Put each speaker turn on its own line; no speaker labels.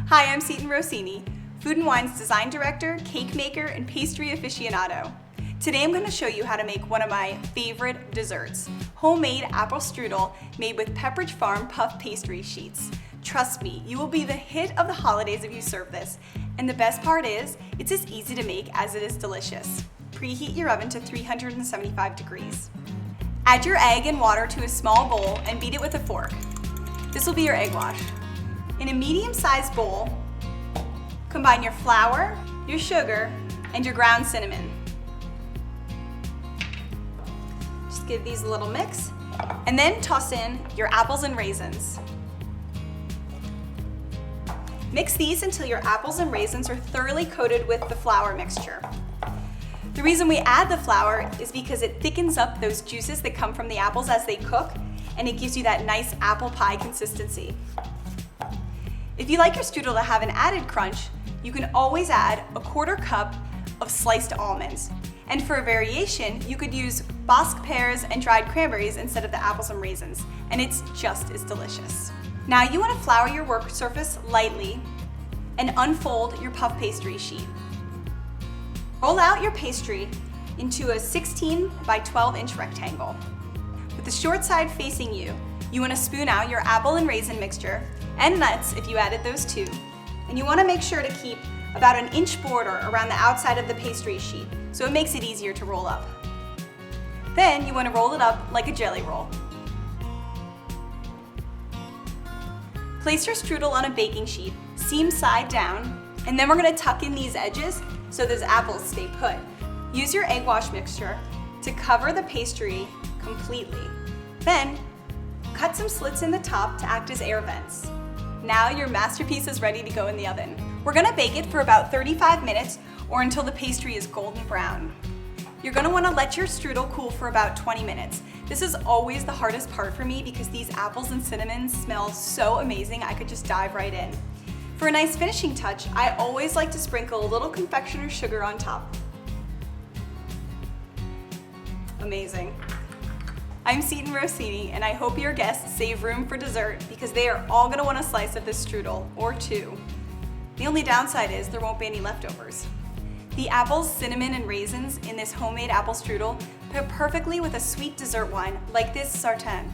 Hi, I'm Seton Rossini, Food & Wine's design director, cake maker, and pastry aficionado. Today I'm going to show you how to make one of my favorite desserts, homemade apple strudel made with Pepperidge Farm puff pastry sheets. Trust me, you will be the hit of the holidays if you serve this. And the best part is, it's as easy to make as it is delicious. Preheat your oven to 375 degrees. Add your egg and water to a small bowl and beat it with a fork. This will be your egg wash. In a medium-sized bowl, combine your flour, your sugar, and your ground cinnamon. Just give these a little mix, and then toss in your apples and raisins. Mix these until your apples and raisins are thoroughly coated with the flour mixture. The reason we add the flour is because it thickens up those juices that come from the apples as they cook, and it gives you that nice apple pie consistency. If you like your strudel to have an added crunch, you can always add a 1/4 cup of sliced almonds. And for a variation, you could use Bosc pears and dried cranberries instead of the apples and raisins, and it's just as delicious. Now you want to flour your work surface lightly and unfold your puff pastry sheet. Roll out your pastry into a 16 by 12 inch rectangle. With the short side facing you, you want to spoon out your apple and raisin mixture and nuts if you added those too. And you want to make sure to keep about an inch border around the outside of the pastry sheet so it makes it easier to roll up. Then you want to roll it up like a jelly roll. Place your strudel on a baking sheet, seam side down, and then we're going to tuck in these edges so those apples stay put. Use your egg wash mixture to cover the pastry completely. Then cut some slits in the top to act as air vents. Now your masterpiece is ready to go in the oven. We're gonna bake it for about 35 minutes or until the pastry is golden brown. You're gonna wanna let your strudel cool for about 20 minutes. This is always the hardest part for me because these apples and cinnamon smell so amazing I could just dive right in. For a nice finishing touch, I always like to sprinkle a little confectioner's sugar on top. Amazing. I'm Seton Rossini, and I hope your guests save room for dessert because they are all going to want a slice of this strudel, or two. The only downside is there won't be any leftovers. The apples, cinnamon, and raisins in this homemade apple strudel pair perfectly with a sweet dessert wine like this Sartène.